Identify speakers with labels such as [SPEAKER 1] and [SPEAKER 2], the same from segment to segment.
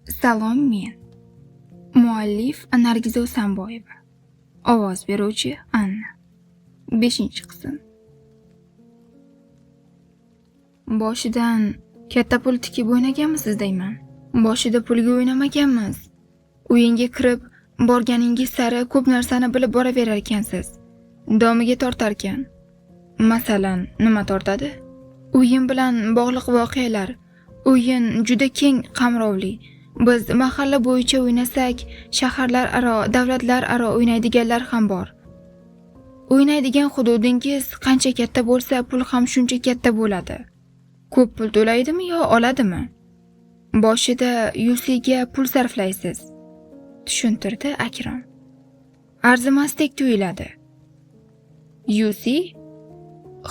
[SPEAKER 1] Salom, men. Muallif Nargiza Usanboyeva. Ovoz beruvchi Anna. 5-qism. Boshidan katta pul tikib o'ynaganmisiz deyman. Boshida pulga o'ynamaganmiz. Uyingga kirib, borganingiz sari ko'p narsani bilib boraverar ekansiz. Domiga tortar ekan. Masalan, nima tortadi? O'yin bilan bog'liq voqealar. O'yin juda keng qamrovli. Biz mahalla bo'yicha o'ynasak, shaharlararo, davlatlararo o'ynaydiganlar ham bor. O'ynaydigan hududingiz qancha katta bo'lsa, pul ham shuncha katta bo'ladi. Ko'p pul to'laydimi yo oladimi? Boshida UC'ga pul sarflaysiz, tushuntirdi Akrom. Arzimasdek tuyuladi. UC?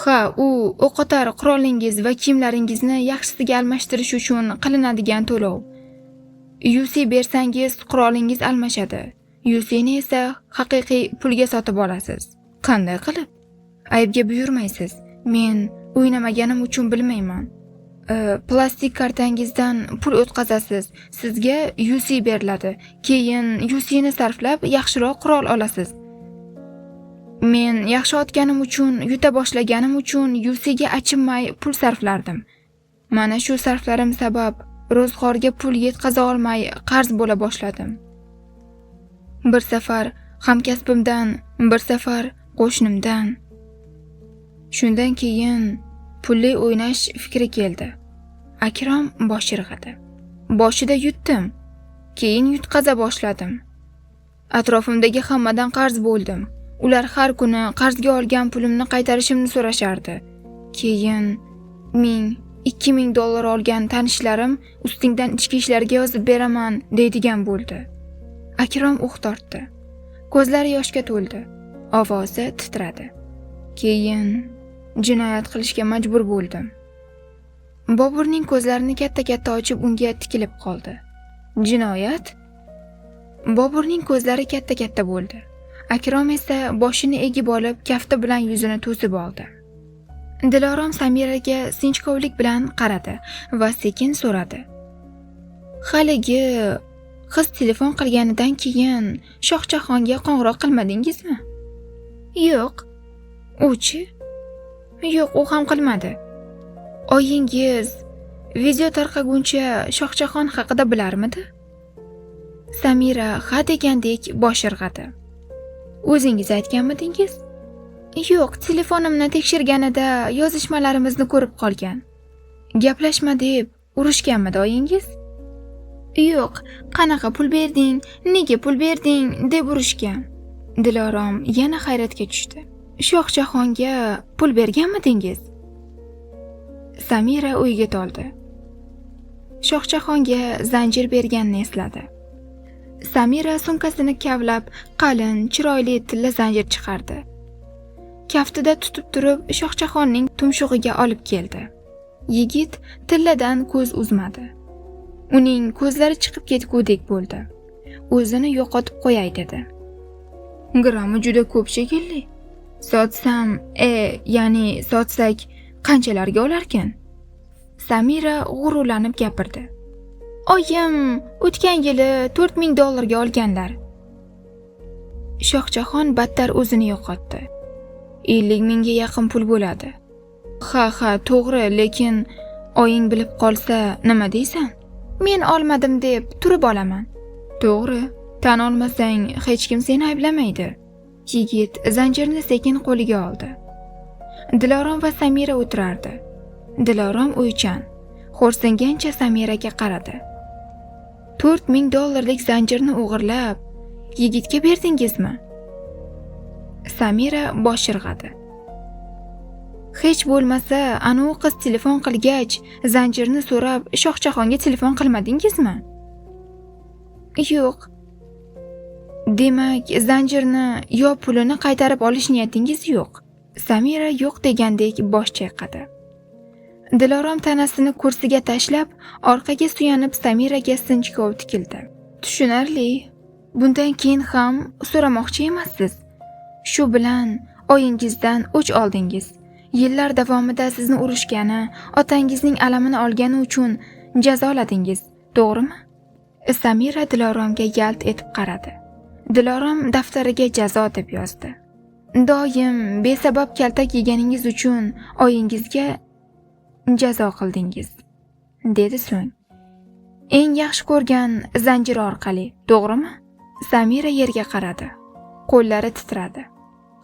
[SPEAKER 1] Ha, u o'qotar qurolingiz va kiyimlaringizni yaxshisiga almashtirish uchun qilinadigan to'lov. UC bersangiz qurolingiz almashadi. UC'ni esa haqiqiy pulga sotib olasiz. Qanday qilib? Aybga buyurmaysiz. Men o'ynamaganim uchun bilmayman. Plastik kartangizdan pul o'tkazasiz. Sizga UC beriladi. Keyin UC'ni sarflab yaxshiroq qurol olasiz. Men yaxshi otganim uchun, yuta boshlaganim uchun UC'ga achinmay pul sarflardim. Mana shu sarflarim sabab ro'zg'orga pul yetkaza olmay qarz bo'la boshladim. Bir safar hamkasbimdan, bir safar qo'shnimdan. Shundan keyin pulli o'ynash fikri keldi. Akrom bosh irg'adi. Boshida yutdim, keyin yutqaza boshladim. Atrofimdagi hammadan qarz bo'ldim. Ular har kuni qarzga olgan pulimni qaytarishimni so'rashardi. Keyin 1000-2000 dollar olgan tanishlarim ustingdan ichki ishlarga yozib beraman deydigan bo'ldi. Akrom o'q tortdi. Ko'zlari yoshga to'ldi. Ovozi titradi. Keyin jinoyat qilishga majbur bo'ldim. Boburning ko'zlarini katta-katta ochib unga tikilib qoldi. Jinoyat? Boburning ko'zlari katta-katta bo'ldi. Akrom esa boshini egib olib, kafti bilan yuzini to'sib oldi. Dilorom Samiraga sinchkovlik bilan qaradi va sekin so'radi. Haligi qiz telefon qilganidan keyin Shohjahonga qo'ng'iroq qilmadingizmi? Yo'q. Uchi? Yo'q, u ham qilmadi. Oyingiz video tarqaguncha Shohjahon haqida bilarmidi? Samira ha degandek bosh irg'adi. O'zingiz aytganmidingiz? Yo'q, telefonimni tekshirganida yozishmalarimizni ko'rib qolgan. Gaplashma deb urushganmidi oyingiz? Yo'q, qanaqa pul berding, nega pul berding deb urushgan. Dilorom yana hayratga tushdi. Shohjahonga pul berganmidingiz? Samira o'yga toldi. Shohjahonga zanjir berganini esladi. Samira sumkasini kavlab, qalin, chiroyli tilla zanjir chiqardi. Kaftida tutib turib, Shohjahonning tumshug'iga olib keldi. Yigit tilladan ko'z uzmadi. Uning ko'zlari chiqib ketgudek bo'ldi. O'zini yo'qotib qo'yay dedi. Grammi juda ko'p shekilli. Sotsam, ya'ni sotsak qanchalarga olarkan? Samira g'ururlanib gapirdi. Oyim o'tgan yili 4000 dollarga olganlar. Shohjahon battar o'zini yo'qotdi. 50 mingga yaqin pul bo'ladi. Ha, to'g'ri, lekin oying bilib qolsa nima deysan? Men olmadim deb turib olaman. To'g'ri, tan olmasang hech kim seni ayblamaydi. Yigit zanjirni sekin qo'liga oldi. Dilorom va Samira o'tirardi. Dilorom o'ychan, xo'rsingancha Samiraga qaradi. 4000 dollarlik zanjirni o'g'irlab, yigitga berdingizmi? Samira bosh irg'adi. Hech bo'lmasa, anu qiz telefon qilgach, zanjirni so'rab, Shohjahonga telefon qilmadingizmi? Yo'q. Demak, zanjirni yo pulini qaytarib olish niyatingiz yo'q. Samira yo'q degandek bosh chayqadi. Dilorom tanasini kursiga tashlab, orqaga suyanib Samiraga sinchkov tikildi. Tushunarli. Bundan keyin ham so'ramoqchi emassiz. Shu bilan oyingizdan o'ch oldingiz. Yillar davomida sizni urushgani, otangizning alamini olgani uchun jazoladingiz, to'g'rimi? Samira Diloromga yalt etib qaradi. Dilorom daftariga jazo deb yozdi. Doim besabab kaltak yeganingiz uchun oyingizga jazo qildingiz, dedi so'ng. Eng yaxshi ko'rgan zanjiri orqali, to'g'rimi? Samira yerga qaradi. Qo'llari titradi.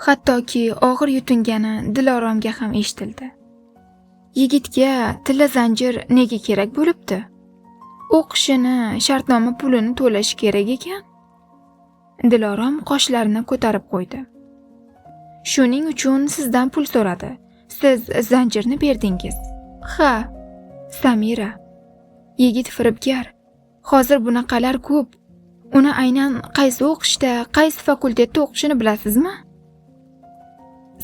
[SPEAKER 1] Hattoki og'ir yutingani Diloromga ham eshitildi. Yigitga tilla zanjir nega kerak bo'libdi? O'qishini, shartnoma pulini to'lash kerak ekan. Dilorom qoshlarini ko'tarib qo'ydi. Shuning uchun sizdan pul so'radi. Siz zanjirni berdingiz. Ha, Samira. Yigit firibgar. Hozir bunaqalar ko'p. Uni aynan qaysi o'qishda, qaysi fakultetda o'qishini bilasizmi?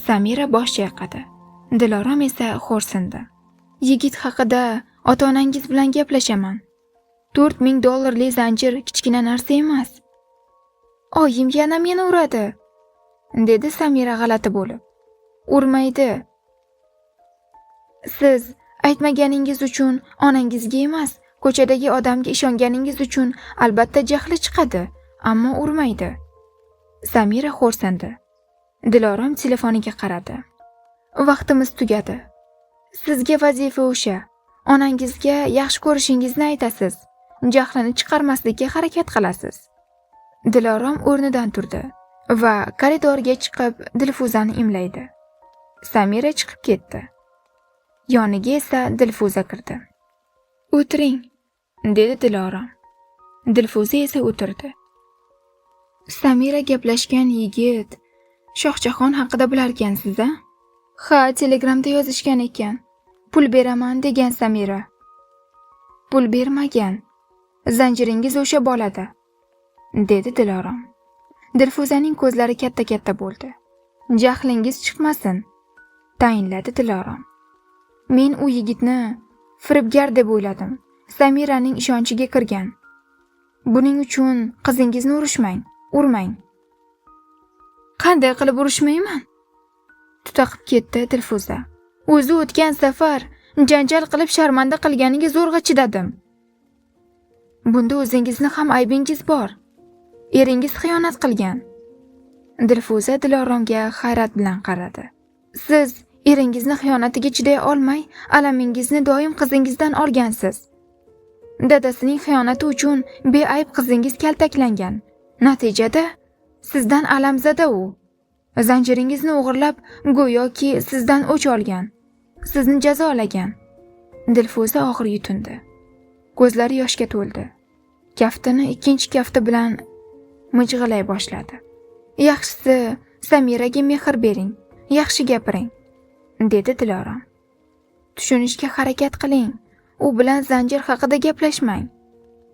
[SPEAKER 1] Samira bosh chayqadi. Dilorom esa xo'rsindi. Yigit haqida ota-onangiz bilan gaplashaman. $4000 zanjir kichkina narsa emas. Oyim yana meni uradi, dedi Samira g'alati bo'lib. Urmaydi. Siz aytmaganingiz uchun onangizga emas, ko'chadagi odamga ishonganingiz uchun albatta jahli chiqadi, ammo urmaydi. Samira xo'rsindi. Dilorom telefoniga qaradi. Vaqtimiz tugadi. Sizga vazifa o'sha. Onangizga yaxshi ko'rishingizni aytasiz. Jahlini chiqarmaslikka harakat qilasiz. Dilorom o'rnidan turdi va koridorga chiqib Dilfuzani imlaydi. Samira chiqib ketdi. Yoniga esa Dilfuza kirdi. "O'tiring", dedi Dilorom. Dilfuza esa o'tirdi. Samira gaplashgan yigit Shohjahon haqida bilarkansiz, a? Ha, telegramda yozishgan ekan. Pul beraman degan Samira. Pul bermagan. Zanjiringiz o'sha bolada, dedi Dilorom. Dilfuzaning ko'zlari katta-katta bo'ldi. Jahlingiz chiqmasin, tayinladi Dilorom. Men u yigitni firibgar deb o'yladim. Samiraning ishonchiga kirgan. Buning uchun qizingizni urmang. Qanday qilib urishmayman? Tutaqib ketdi Dilfuza. O'zi o'tgan safar janjal qilib sharmanda qilganiga zo'rg'a chidadim. Bunda o'zingizni ham aybingiz bor. Eringiz xiyonat qilgan. Dilfuza Diloromga hayrat bilan qaradi. Siz eringizni xiyonatiga chiday olmay, alamingizni doim qizingizdan olgansiz. Dadasining xiyonati uchun beayb qizingiz kaltaklangan. Natijada sizdan alamzada u. Zanjiringizni o'g'irlab, go'yoki sizdan o'ch olgan. Sizni jazolagan. Dilfuza og'ir yutindi. Ko'zlari yoshga to'ldi. Kaftini ikkinchi kafti bilan mijg'ilay boshladi. Yaxshisi, Samiraga mehr bering, yaxshi gapiring, dedi Dilorom. Tushunishga harakat qiling. U bilan zanjir haqida gaplashmang.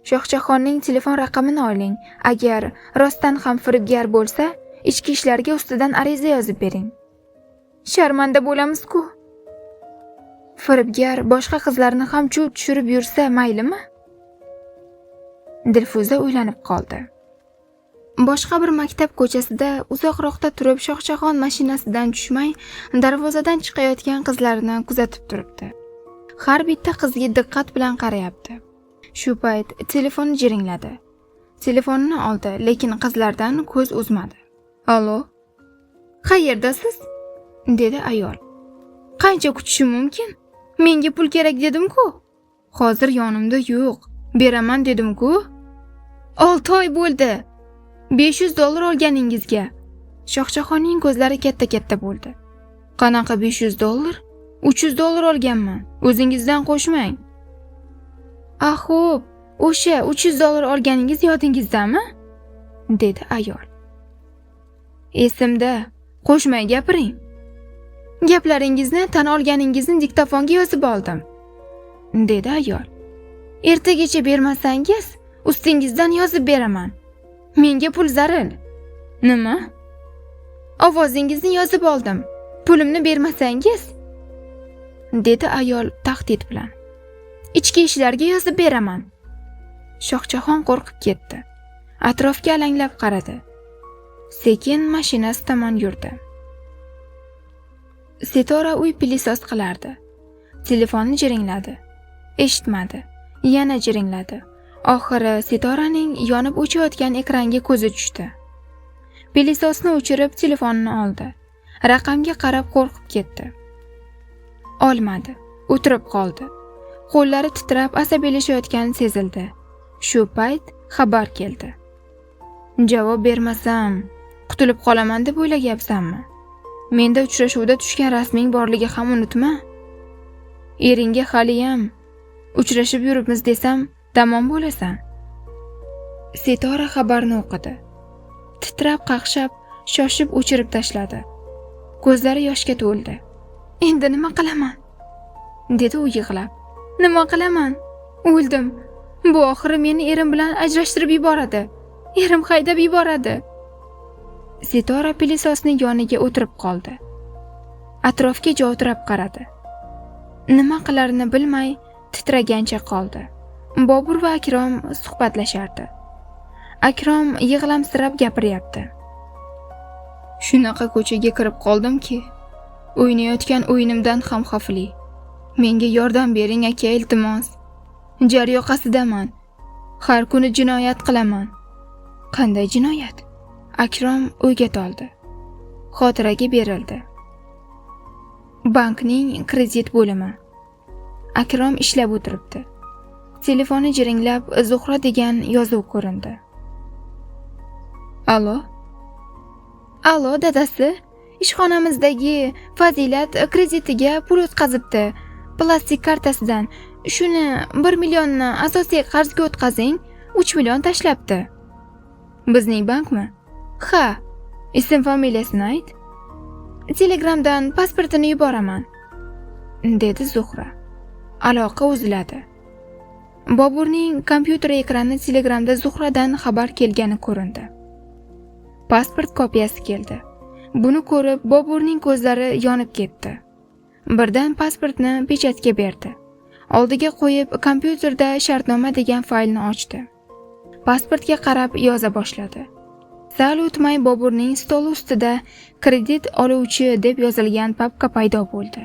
[SPEAKER 1] Shohjahonning telefon raqamini oling. Agar rostdan ham firibgar bo'lsa, ichki ishlarga ustidan ariza yozib bering. Sharmanda bo'lamiz-ku. Firibgar boshqa qizlarni ham chuv tushirib yursa maylimi? Dilfuza o'ylanib qoldi. Boshqa bir maktab ko'chasida uzoqroqda turib Shohjahon mashinasidan tushmay, darvozadan chiqayotgan qizlarni kuzatib turibdi. Har bitta qizga diqqat bilan qarayapti. Shu payt telefoni jiringladi. Telefonini oldi, lekin qizlardan ko'z uzmadi. "Allo? Qayerdasiz?" dedi ayol. "Qancha kutishim mumkin? Menga pul kerak dedim-ku. Hozir yonimda yo'q. Beraman dedim-ku. 6 oy bo'ldi. $500 olganingizga." Shohjahonning ko'zlari katta-katta bo'ldi. "Qanaqa $500? $300 olganman. O'zingizdan qo'shmang." "Ah, xo'p, o'sha $300 olganingiz yodingizdami?" dedi ayol. "Esimda. Qo'shmay gapiring." "Gaplaringizni tan olganingizni diktofonga yozib oldim", dedi ayol. "Ertagacha bermasangiz, ustingizdan yozib beraman. Menga pul zaril." "Nima?" "Ovozingizni yozib oldim. Pulimni bermasangiz", dedi ayol tahdid bilan. "Ichki ishlarga yozib beraman." Shohjahon qo'rqib ketdi. Atrofga alanglab qaradi. Sekin mashinasi tomon yurdi. Setora uy pilisoz qilardi. Telefonni jiringladi. Eshitmadi. Yana jiringladi. Oxiri Sitoraning yonib o'chayotgan ekranga ko'zi tushdi. Pelesosni o'chirib telefonini oldi. Raqamga qarab qo'rqib ketdi. Olmadi. O'tirib qoldi. Qo'llari titrab asabiylashayotgani sezildi. Shu payt xabar keldi. Javob bermasam, qutulib qolaman deb o'ylayapsanmi? Menda uchrashuvda tushgan rasming borligi ham unutma. Eringga haliyam uchrashib yuribmiz desam, tamom bo'lasan. Sitora xabarni o'qidi. Titrab qaqshab, shoshib o'chirib tashladi. Ko'zlari yoshga to'ldi. Endi nima qilaman? Dedi u yig'lab. Nima qilaman? O'ldim. Bu oxiri meni erim bilan ajrashtirib yuboradi. Erim haydab yuboradi. Sitora Pelesosning yoniga o'tirib qoldi. Atrofga javdirab qaradi. Nima qilarini bilmay titragancha qoldi. Bobur va Akrom suhbatlashardi. Akrom yig'lamsirab gapiryapti. Shunaqa ko'chaga kirib qoldimki, o'ynayotgan o'yinimdan ham xavfli. Menga yordam bering aka, iltimos. Jar yoqasidaman. Har kuni jinoyat qilaman. Qanday jinoyat? Akrom o'yga toldi. Xotiraga berildi. Bankning kredit bo'limi. Akrom ishlab o'tiribdi. Telefoni jiringlab Zuhra degan yozuv ko'rindi. Alo? Alo, dadasi. Ishxonamizdagi Fazilat kreditiga pul o'tkazibdi. Plastik kartasidan. Shuni 1 millionni asosiy qarzga o'tkazing, 3 million tashlabdi. Bizning bankmi? Ha. Ism familiyasini ayt. Telegramdan pasportini yuboraman, dedi Zuhra. Aloqa uziladi. Boburning kompyuter ekrani Telegramda Zuhradan xabar kelgani ko'rindi. Pasport kopiyasi keldi. Buni ko'rib Boburning ko'zlari yonib ketdi. Birdan pasportni pechatga berdi. Oldiga qo'yib kompyuterda shartnoma degan faylni ochdi. Pasportga qarab yoza boshladi. Sal o'tmay Boburning stol ustida kredit oluvchi deb yozilgan papka paydo bo'ldi.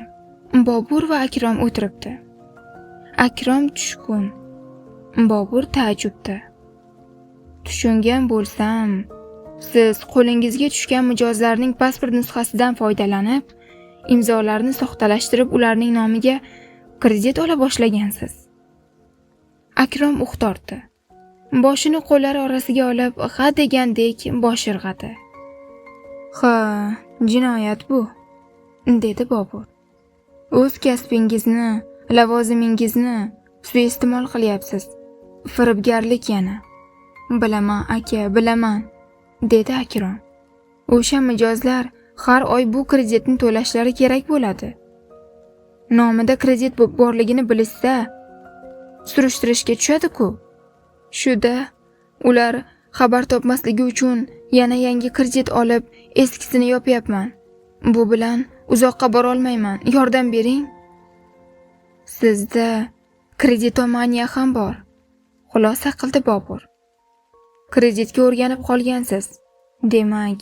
[SPEAKER 1] Bobur va Akrom o'tiribdi. Akrom tushkun. Bobur taajjubda. Tushungan bo'lsam, siz qo'lingizga tushgan mijozlarning pasport nusxasidan foydalanib, imzolarni soxtalashtirib, ularning nomiga kredit ola boshlagansiz. Akrom uh tortdi. Boshini qo'llari orasiga olib, ha degandek bosh irg'adi. Ha, jinoyat bu, dedi Bobur. O'z kasbingizni, lavozimingizni suiiste'mol qilyapsiz. Firibgarlik yana. Bilaman aka, bilaman, dedi Akrom. O'sha mijozlar har oy bu kreditni to'lashlari kerak bo'ladi. Nomida kredit borligini bilishsa, surishtirishga tushadi-ku. Shuda ular xabar topmasligi uchun yana yangi kredit olib, eskisini yopyapman. Bu bilan uzoqqa bora olmayman. Yordam bering. Sizda kreditomaniya ham bor, xulosa qildi Bobur. Kreditga o'rganib qolgansiz. Demak,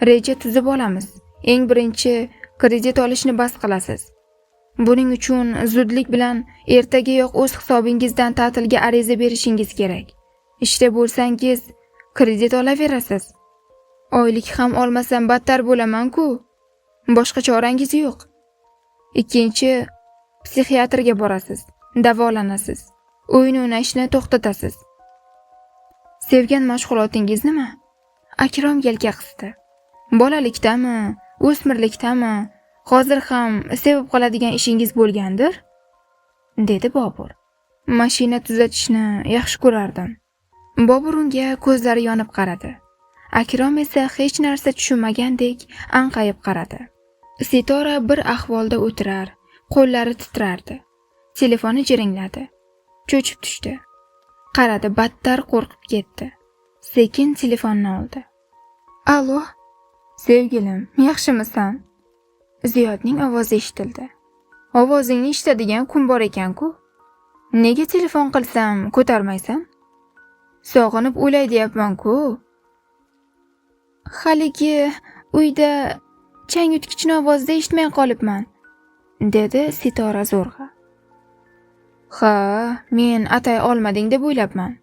[SPEAKER 1] reja tuzib olamiz. Eng birinchi kredit olishni bas qilasiz. Buning uchun zudlik bilan ertagayoq o'z hisobingizdan ta'tilga ariza berishingiz kerak. Ishda bo'lsangiz, kredit olaverasiz. Oylik ham olmasam battar bo'laman-ku. Boshqa chorangiz yo'q. Ikkinchi, psixiatrga borasiz, davolanasiz. O'yin o'ynashni to'xtatasiz. Sevgan mashg'ulotingiz nima? Akrom yelka qisdi. Bolalikdami, o'smirlikdami, hozir ham sevib qoladigan ishingiz bo'lgandir? Dedi Bobur. Mashina tuzatishni yaxshi ko'rardim. Bobur unga ko'zlari yonib qaradi. Akrom esa hech narsa tushunmagandek anqayib qaradi. Sitora bir ahvolda o'tirar, qo'llari titrardi. Telefoni jiringladi. Cho'chib tushdi. Qaradi, battar qo'rqib ketdi. Sekin telefonni oldi. Alo, sevgilim, yaxshimisan? Ziyodning ovozi eshitildi. Ovozingni eshitadigan kun bor ekan-ku. Nega telefon qilsam ko'tarmaysan? Sog'inib o'lay deyapman-ku. Haligi uyda chang yutgichni ovozida eshitmay qolibman, dedi Sitora zo'rg'a. Ha, men atay olmading deb o'ylabman.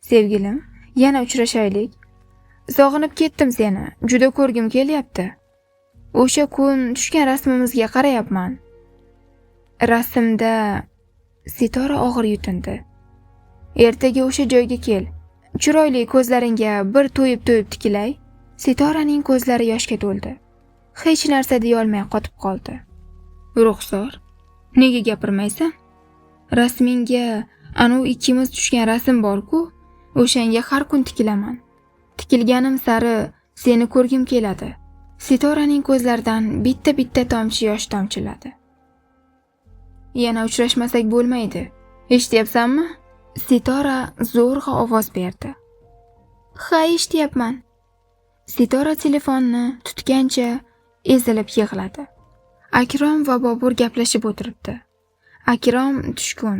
[SPEAKER 1] Sevgilim, yana uchrashaylik. Sog'inib ketdim seni. Juda ko'rgim kelyapti. O'sha kun tushgan rasmimizga qarayapman. Rasmda Sitora og'ir yutindi. Ertaga o'sha joyga kel. Chiroyli ko'zlaringga bir to'yib tikilay. Sitoraning ko'zlari yoshga to'ldi. Hech narsa deya olmay qotib qoldi. Ruxsor, nega gapirmaysan? Rasmingga anu ikkimiz tushgan rasm bor-ku, o'shanga har kun tikilaman. Tikilganim sari seni ko'rgim keladi. Sitoraning ko'zlaridan bitta tomchi yosh tomchiladi. Yana uchrashmasak bo'lmaydi. Eshityapsanmi? Sitora zo'rg'a ovoz berdi. Ha, eshityapman. Sitora telefonni tutgancha ezilib yig'ladi. Akrom va Bobur gaplashib o'tiribdi. Akrom tushkun.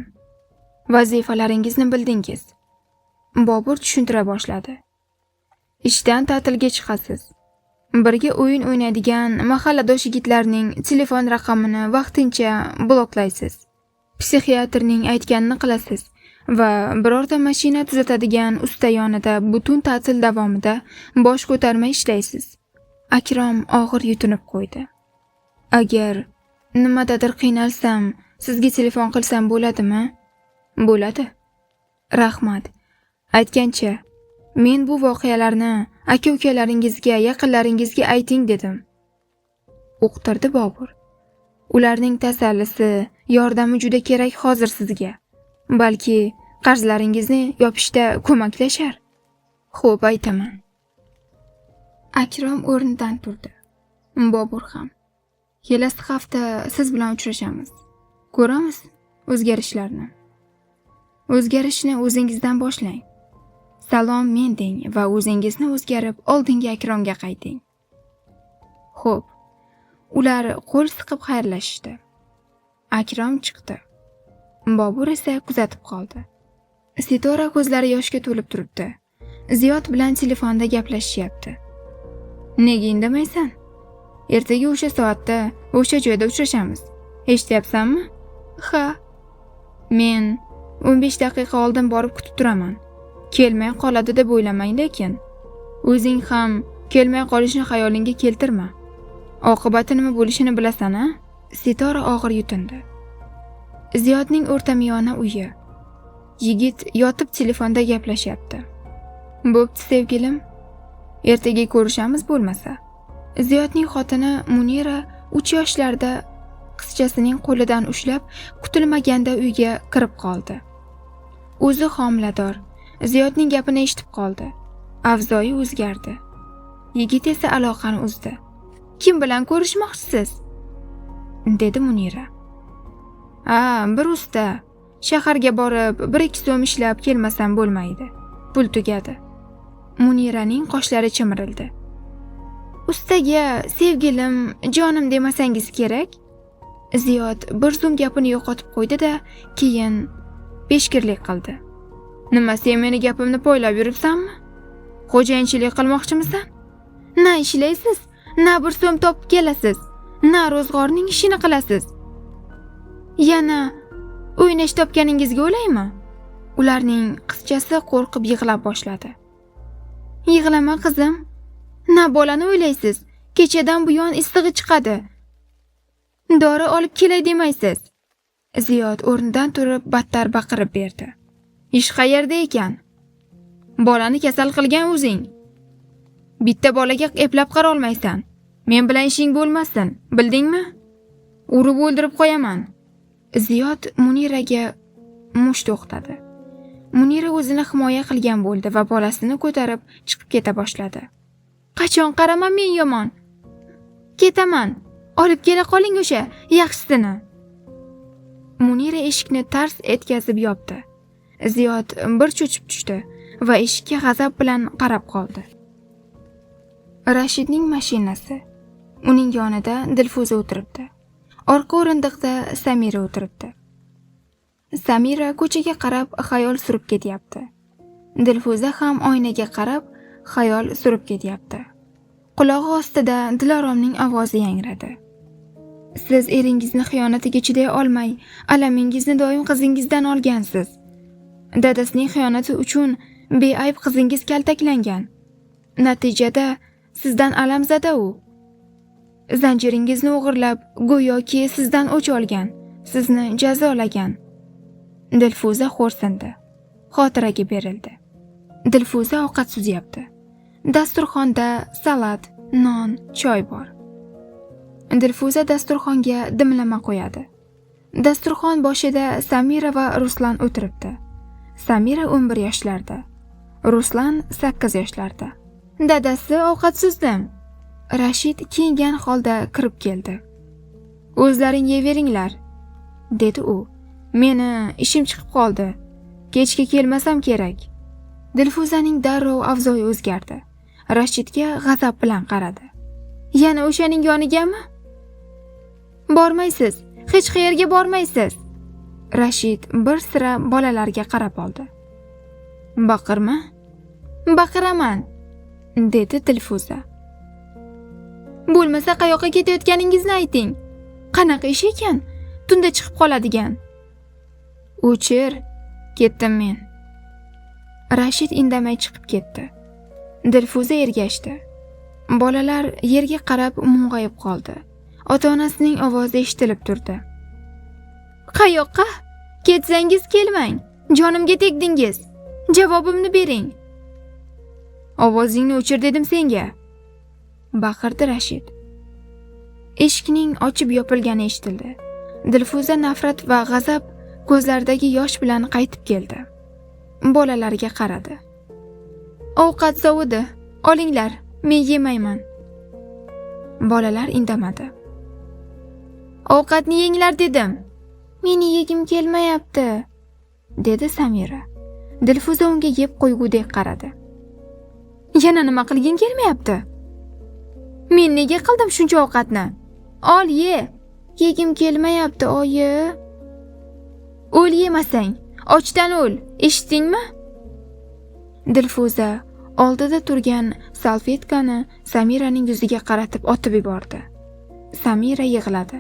[SPEAKER 1] Vazifalaringizni bildingiz. Bobur tushuntira boshladi. Ishdan ta'tilga chiqasiz. Birga o'yin o'ynaydigan mahalladosh yigitlarning telefon raqamini vaqtincha bloklaysiz. Psixiatrning aytganini qilasiz va birorta mashina tuzatadigan usta yonida butun ta'til davomida bosh ko'tarmay ishlaysiz. Akrom og'ir yutinib qo'ydi. Agar nimadadir qiynalsam, sizga telefon qilsam bo'ladimi? Bo'ladi. Rahmat. Aytgancha, men bu voqealarni aka-ukalaringizga, yaqinlaringizga ayting dedim. Uqtirdi Bobur. Ularning tasallisi, yordami juda kerak hozir sizga. Balki qarzlaringizni yopishda ko'maklashar. Xo'p, aytaman. Akrom o'rnidan turdi. Bobur ham. Kelasi hafta siz bilan uchrashamiz. Ko'ramiz o'zgarishlarni. O'zgarishni o'zingizdan boshlang. Salom men deng va o'zingizni o'zgarib oldingi Akromga qayting. Xo'p. Ular qo'l siqib xayrlashishdi. Akrom chiqdi. Bobur esa kuzatib qoldi. Sitora ko'zlari yoshga to'lib turibdi. Ziyod bilan telefonda gaplashyapti. Nega indamaysan? Ertaga o'sha soatda, o'sha joyda uchrashamiz. Eshityapsanmi? Ha. Men 15 daqiqa oldin borib kutib turaman. Kelmay qoladi deb o'ylamang lekin. O'zing ham kelmay qolishni xayolingga keltirma. Oqibati nima bo'lishini bilasan-a? Sitora og'ir yutindi. Ziyodning o'rtamiyona uyi. Yigit yotib telefonda gaplashyapti. Bo'pti sevgilim. Ertaga ko'rishamiz bo'lmasa. Ziyodning xotini Munira 3 yoshlarda qizchasining qo'lidan ushlab kutilmaganda uyga kirib qoldi. O'zi homilador. Ziyodning gapini eshitib qoldi. Avzoyi o'zgardi. Yigit esa aloqani uzdi. Kim bilan ko'rishmoqchisiz? Dedi Munira. Bir usta. Shaharga borib 1-2 so'm ishlab kelmasam bo'lmaydi. Pul tugadi. Muniraning qoshlari chimirildi. Ustaga sevgilim, jonim demasangiz kerak. Ziyod bir zum gapini yo'qotib qo'ydi-da, keyin peshkirlik qildi. Nima, sen meni gapimni poylab yuribsanmi? Xo'jayinchilik qilmoqchimisan? Na ishlaysiz, na bir so'm topib kelasiz, na ro'zg'orning ishini qilasiz. Yana o'ynash topganingizga o'laymi? Ularning qizchasi qo'rqib yig'lab boshladi. Yig'lama qizim. Na bolani o'ylaysiz. Kechadan buyon issig'i chiqadi. Dori olib kelay demaysiz. Ziyod o'rnidan turib battar baqirib berdi. Ish qayerda ekan? Bolani kasal qilgan o'zing. Bitta bolaga eplab qara olmaysan. Men bilan ishing bo'lmasin, bildingmi? Urib o'ldirib qo'yaman. Ziyod Muniraga musht o'qtadi. Munira o'zini himoya qilgan bo'ldi va bolasini ko'tarib chiqib keta boshladi. Qachon qaraman men yomon? Ketaman. Olib kela qoling o'sha yaxshisini. Munira eshikni tars etkazib yopdi. Ziyod bir cho'chib tushdi va eshikka g'azab bilan qarab qoldi. Rashidning mashinasi. Uning yonida Dilfuza o'tiribdi. Orqa o'rindiqda Samira o'tiribdi. Samira ko'chaga qarab xayol surib ketyapti. Dilfuza ham oynaga qarab xayol surib ketyapti. Qulog'i ostida Diloromning ovozi yangradi. Siz eringizni xiyonatiga chiday olmay, alamingizni doim qizingizdan olgansiz. Dadasining xiyonati uchun beayb qizingiz kaltaklangan. Natijada sizdan alamzada u. Zanjiringizni o'g'irlab, go'yoki sizdan o'ch olgan, sizni jazolagan. Dilfuza xo'rsindi. Xotiraga berildi. Dilfuza ovqat suzyapti. Dasturxonda salat, non, choy bor. Dilfuza dasturxonga dimlama qo'yadi. Dasturxon boshida Samira va Ruslan o'tiribdi. Samira 11 yoshlarda, Ruslan 8 yoshlarda. Dadasi ovqat suzdim. Rashid kiyingan holda kirib keldi. O'zlaring yeveringlar, dedi u. Meni ishim chiqib qoldi. Kechga kelmasam kerak. Dilfuzaning darrov avzoyi o'zgardi. Rashidga g'azab bilan qaradi. Yana o'shaning yonigami? Bormaysiz, hech qayerga bormaysiz. Rashid bir sira bolalarga qarab oldi. Baqirma? Baqiraman, dedi Dilfuza. Bo'lmasa qayoqqa ketayotganingizni ayting. Qanaqa ish ekan? Tunda chiqib qoladigan. O'chir, ketdim men. Rashid indamay chiqib ketdi. Dilfuza ergashdi. Bolalar yerga qarab mung'ayib qoldi. Ota-onasining ovozi eshitilib turdi. Qayoqqa? Ketsangiz kelmang. Jonimga tegdingiz. Javobimni bering. Ovozingni o'chir dedim senga, baqirdi Rashid. Eshikning ochib yopilgani eshitildi. Dilfuza nafrat va g'azab ko'zlaridagi yosh bilan qaytib keldi. Bolalarga qaradi. Ovqat sovidi. Olinglar, men yemayman. Bolalar indamadi. Ovqatni yenglar dedim. Meni yegim kelmayapti, dedi Samira. Dilfuza unga yeb qo'ygudek qaradi. Yana nima qilging kelmayapti? Men nega qildim shuncha ovqatni? Ol ye. Yegim kelmayapti, oyi. O'l yemasang, ochdan o'l. Eshitdingmi? Dilfuza oldida turgan salfetkani Samiraning yuziga qaratib otib yubordi. Samira yig'ladi.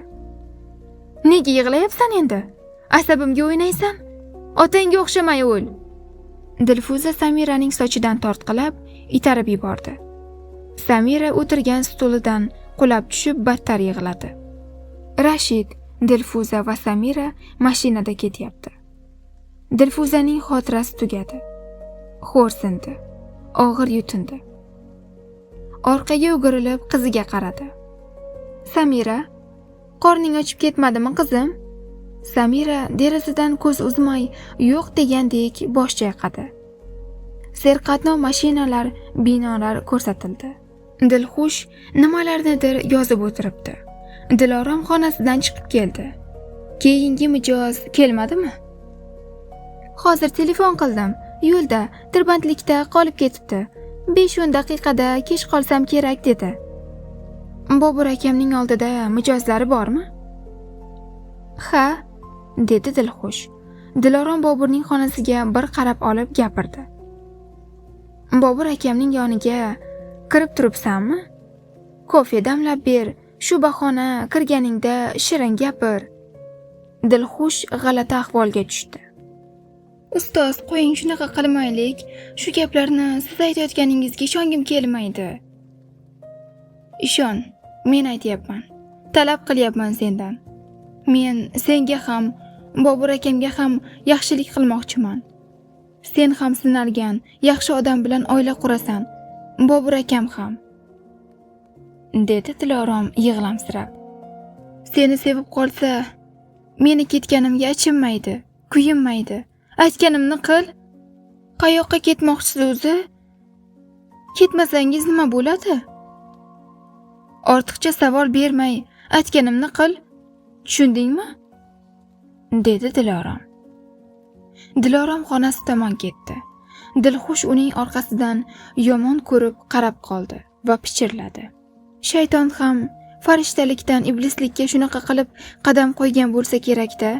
[SPEAKER 1] Nega yig'layapsan endi? Asabimga o'ynaysan? Otangga o'xshamay o'l. Dilfuza Samiraning sochidan tortqilab, itarib yubordi. Samira o'tirgan stulidan qulab tushib battar yig'ladi. Rashid, Dilfuza va Samira mashinada ketyapti. Dilfuzaning xotirasi tugadi. Xo'rsindi. Og'ir yutindi. Orqaga o'girilib qiziga qaradi. Samira, qorning ochib ketmadimi qizim? Samira derazadan ko'z uzmay yo'q degandek bosh chayqadi. Serqatnov mashinalar, binolar ko'rsatildi. Dilxush nimalarnidir yozib o'tiribdi. Dilorom xonasidan chiqib keldi. Keyingi mijoz kelmadimi? Hozir telefon qildim. Yo'lda tirbandlikda qolib ketibdi. 5-10 daqiqada kech qolsam kerak dedi. Bobur akamning oldida mijozlari bormi? Ha, dedi Dilxush. Dilorom Boburning xonasiga bir qarab olib gapirdi. Bobur akamning yoniga kirib turibsanmi? Kofe damlab ber, shu bahona kirganingda shirin gapir. Dilxush g'alati ahvolga tushdi. Ustoz, qo'ying, shunaqa qilmaylik. Shu gaplarni siz aytayotganingizga ishongim kelmaydi. Ishon, men aytayapman. Talab qilyapman sendan. Men senga ham, Bobur akamga ham yaxshilik qilmoqchiman. Sen ham sinalgan, yaxshi odam bilan oila qurasan. Bobur akam ham, dedi Dilorom yig'lamsirab. Seni sevib qolsa, meni ketganimga achinmaydi, kuyinmaydi. Aytganimni qil. Qayoqqa ketmoqchisiz o'zi? Ketmasangiz nima bo'ladi? Ortiqcha savol bermay, aytganimni qil. Tushundingmi? dedi Dilorom. Dilorom xonasi tomon ketdi. Dilxush uning orqasidan yomon ko'rib qarab qoldi va pichirladi. Shayton ham farishtalikdan iblislikka shunaqa qilib qadam qo'ygan bo'lsa kerak-da.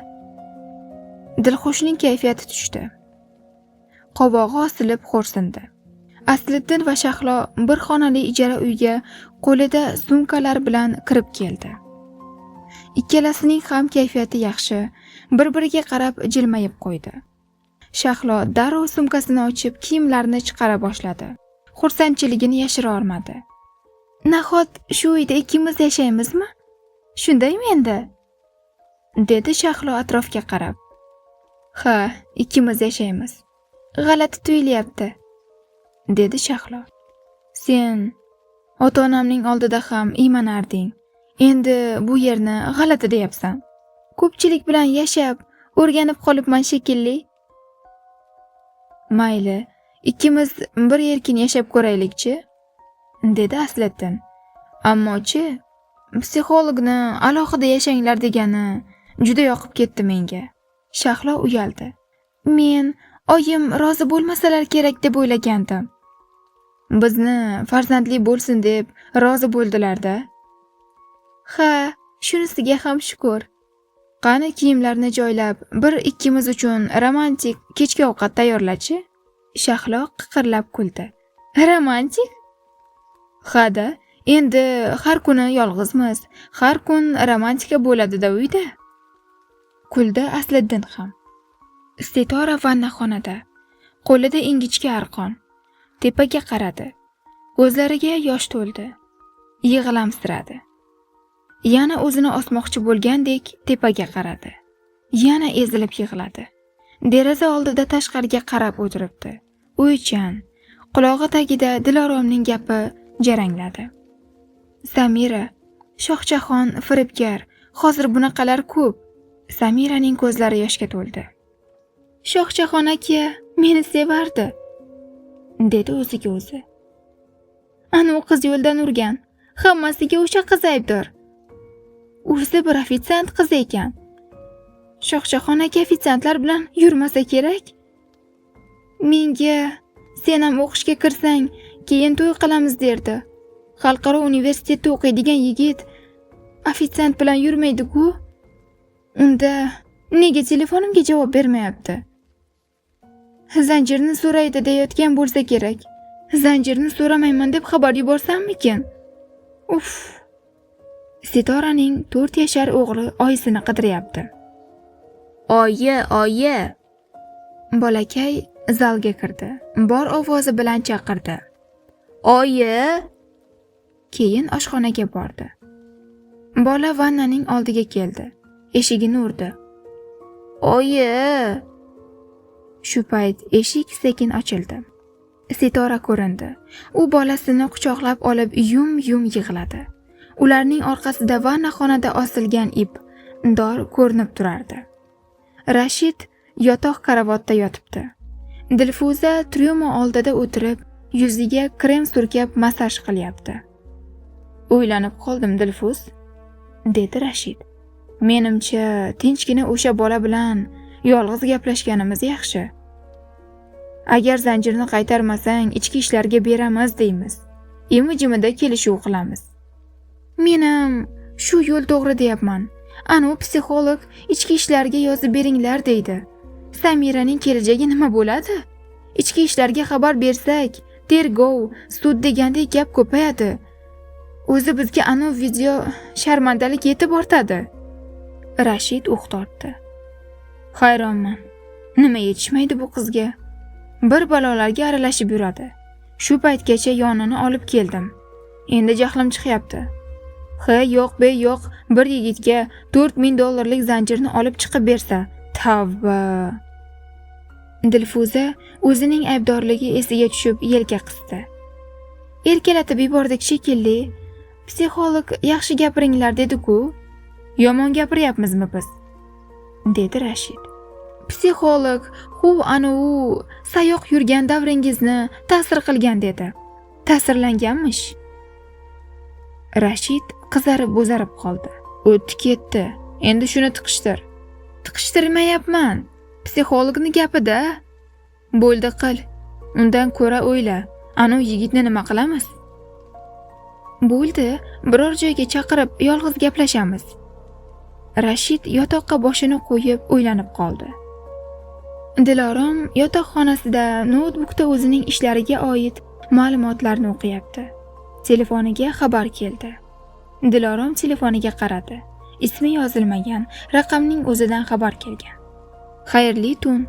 [SPEAKER 1] Dilxushning kayfiyati tushdi. Qovog'i osilib xo'rsindi. Asliddin va Shahlo bir xonali ijara uyga qo'lida sumkalar bilan kirib keldi. Ikkalasining ham kayfiyati yaxshi, bir-biriga qarab jilmayib qo'ydi. Shahlo darrov sumkasini ochib kiyimlarini chiqara boshladi. Xursandchiligini yashira olmadi. Nahot shu uyda ikkimiz yashaymizmi? Shundaymi endi? Dedi Shahlo atrofga qarab. Ha, ikkimiz yashaymiz. G'alati tuyulyapti, dedi Shahlo. Sen ota-onamning oldida ham iymanarding. Endi bu yerni g'alati deyapsan. Ko'pchilik bilan yashab, o'rganib qolibman shekilli. Mayli, ikkimiz bir erkin yashab ko'raylikchi, dedi Asliddin. Ammo-chi, psixologni alohida yashanglar degani juda yoqib ketdi menga. Shahlo uyaldi. Men oyim rozi bo'lmasalar kerak deb o'ylagandim. Bizni farzandli bo'lsin deb rozi bo'ldilar-da. Ha, shunisiga ham shukr. Qani kiyimlarni joylab, bir ikkimiz uchun romantik kechki ovqat tayyorlachi? Shahlo qiqirlab kuldi. Romantik? Ha-da, endi har kuni yolg'izmiz. Har kun romantika bo'ladi-da uyda. Kuldi Asliddin ham. Sitora vannaxonada, qo'lida ingichka arqon. Tepaga qaradi. Ko'zlariga yosh to'ldi. Yig'lamsiradi. Yana o'zini osmoqchi bo'lgandek tepaga qaradi. Yana ezilib yig'ladi. Deraza oldida tashqariga qarab o'tiribdi. O'ychan, qulog'i tagida Diloromning gapi jarangladi. Samira, Shohjahon firibgar, hozir bunaqalar ko'p. Samiraning ko'zlari yoshga to'ldi. Shohjahon aka meni sevardi, dedi o'ziga o'zi. Ana u qiz yo'ldan urgan. Hammasiga o'sha qiz aybdor. O'zi bir ofitsiant qiz ekan. Shohjahon aka ofitsiantlar bilan yurmasa kerak. Menga sen ham o'qishga kirsang, keyin to'y qilamiz derdi. Xalqaro universitetda o'qiydigan yigit ofitsiant bilan yurmaydi-ku. Unda nega telefonimga javob bermayapti? Zanjirni so'raydi deyotgan bo'lsa kerak. Zanjirni so'ramayman deb xabar yuborsammikin? Uf. Sitoraning 4 yashar o'g'li oyisini qidiryapti. Oyi. Bolakay zalga kirdi. Bor ovozi bilan chaqirdi. Oyi. Keyin oshxonaga bordi. Bola vannaning oldiga keldi. Eshigini urdi. Oyi. Shu payt eshik sekin ochildi. Sitora ko'rindi. U bolasini quchoqlab olib yum-yum yig'ladi. Ularning orqasida vannaxonada osilgan ip dor ko'rinib turardi. Rashid yotoq karavotda yotibdi. Dilfuza tryuma oldida o'tirib, yuziga krem surkab massaj qilyapti. O'ylanib qoldim, Dilfuz, dedi Rashid. Menimcha, tinchgina o'sha bola bilan yolg'iz gaplashganimiz yaxshi. Agar zanjirni qaytarmasang, ichki ishlarga beramiz deymiz. Imi-jimida kelishuv qilamiz. Menam shu yo'l to'g'ri deyapman. Ana u psixolog ichki ishlarga yozib beringlar deydi. Samiraning kelajagi nima bo'ladi? Ichki ishlarga xabar bersak, tergov, sud degandek gap ko'payadi. O'zi bizga ana video sharmandalik yetib ortadi. Rashid o'q tortdi. Hayronman. Nima yetishmaydi bu qizga? Bir balolarga aralashib yuradi. Shu paytgacha yonini olib keldim. Endi jahlim chiqyapti. Yo'q, bir yigitga $4000 zanjirni olib chiqib bersa, tavba. Dilfuza o'zining aybdorligi esiga tushib yelka qisdi. Erkalatib yubordik shekilli. Psixolog yaxshi gapiringlar dedi-ku. Yomon gapiryapmizmi biz? Dedi Rashid. Psixolog ana u sayoq yurgan davringizni ta'sir qilgan dedi. Ta'sirlanganmish. Rashid qizarib bo'zarib qoldi. O'tdi ketdi. Endi shuni tiqishtir. Tiqishtirmayapman. Psixologning gapida. Bo'ldi qil. Undan ko'ra o'yla. Ana u yigitni nima qilamiz? Bo'ldi, biror joyga chaqirib yolg'iz gaplashamiz. Rashid yotoqqa boshini qo'yib o'ylanib qoldi. Dilorom yotoqxonasida noutbukda o'zining ishlariga oid ma'lumotlarni o'qiyapti. Telefoniga xabar keldi. Dilorom telefoniga qaradi. Ismi yozilmagan raqamning o'zidan xabar kelgan. Xayrli tun.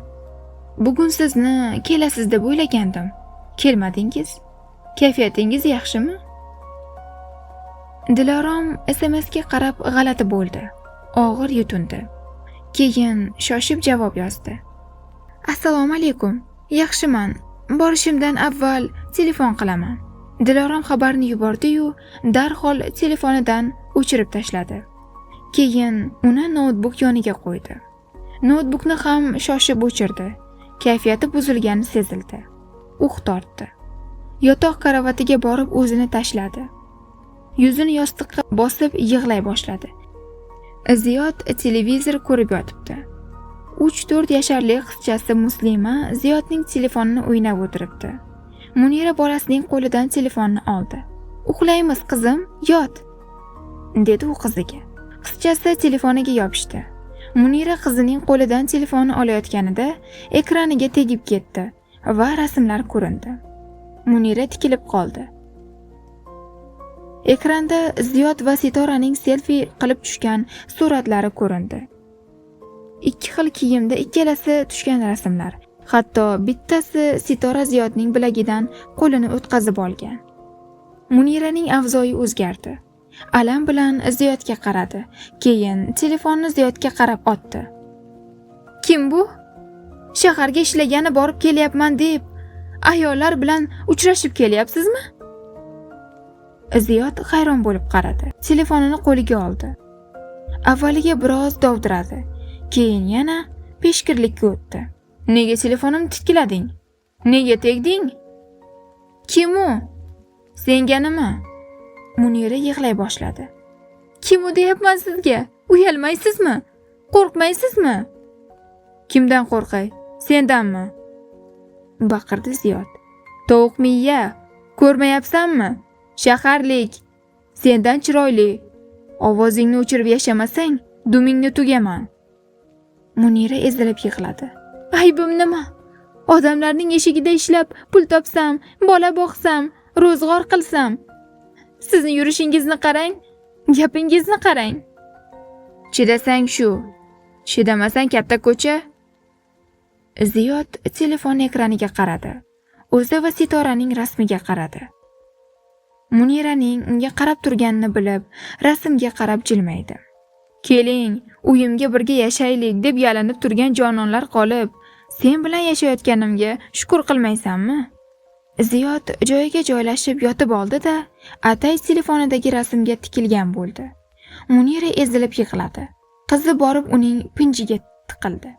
[SPEAKER 1] Bugun sizni kelasiz deb o'ylagandim. Kelmadingiz. Kayfiyatingiz yaxshimi? Dilorom SMSga qarab g'alati bo'ldi. Og'ir yutindi. Keyin shoshib javob yozdi. Assalomu alaykum. Yaxshiman. Borishimdan avval telefon qilaman. Dilorom xabarni yubordi-yu, darhol telefonidan o'chirib tashladi. Keyin uni noutbuk yoniga qo'ydi. Noutbukni ham shoshib o'chirdi. Kayfiyati buzilgani sezildi. Tortdi. Yotoq karavatiga borib o'zini tashladi. Yuzini yostiqqa bosib yig'lay boshladi. Ziyod televizor ko'rib yotibdi. 3-4 yasharli qizchasi Muslima Ziyodning telefonini o'ynab o'tiribdi. Munira bolasining qo'lidan telefonni oldi. "Uxlaymiz qizim, yot", dedi u qiziga. Qizchasi telefoniga yopishdi. Munira qizining qo'lidan telefonni olayotganida ekraniga tegib ketdi va rasmlar ko'rindi. Munira tikilib qoldi. Ekranda Ziyod va Sitoraning selfie qilib tushgan suratlari ko'rindi. Ikki xil kiyimda ikkalasi tushgan rasmlar. Hatto bittasi Sitora Ziyodning bilagidan qo'lini o'tkazib olgan. Muniraning avzoyi o'zgardi. Alam bilan Ziyodga qaradi. Keyin telefonni Ziyodga qarab otdi. "Kim bu? Shaharga ishlagani borib kelyapman deb ayollar bilan uchrashib kelyapsizmi?" Ziyod hayron bo'lib qaradi. Telefonini qo'liga oldi. Avvaliga biroz dovdiradi. Keyin yana peshkirlikka o'tdi. "Nega telefonimni titkilading? Nega tegding? Kim u? Senga nima?" Munira yig'lay boshladi. "Kim u deyapman sizga? Uyalmaysizmi? Qo'rqmaysizmi?" "Kimdan qo'rqay? Sendanmi?" baqirdi Ziyod. "Tovuq miya, ko'rmayapsanmi? Shaharlik, sendan chiroyli. Ovozingni o'chirib yashamasang, dumingni tugaman." Munira ezilib yig'ladi. "Aybim nima? Odamlarning eshigida ishlab pul topsam, bola boqsam, ro'zg'or qilsam. Sizni yurishingizni qarang, gapingizni qarang. Chidasang shu, chidamasang katta ko'cha." Ziyod telefon ekraniga qaradi. O'zi va Sitoraning rasmiga qaradi. Muniraning unga qarab turganini bilib, rasmga qarab jilmaydi. "Keling, uyimga birga yashaylik" deb yalinib turgan jononlar qolib, sen bilan yashayotganimga shukr qilmaysanmi? Ziyod joyiga joylashib yotib oldi-da, atay telefonidagi rasmga tikilgan bo'ldi. Munira ezilib yig'ladi. Qizi borib uning pinjiga tiqildi.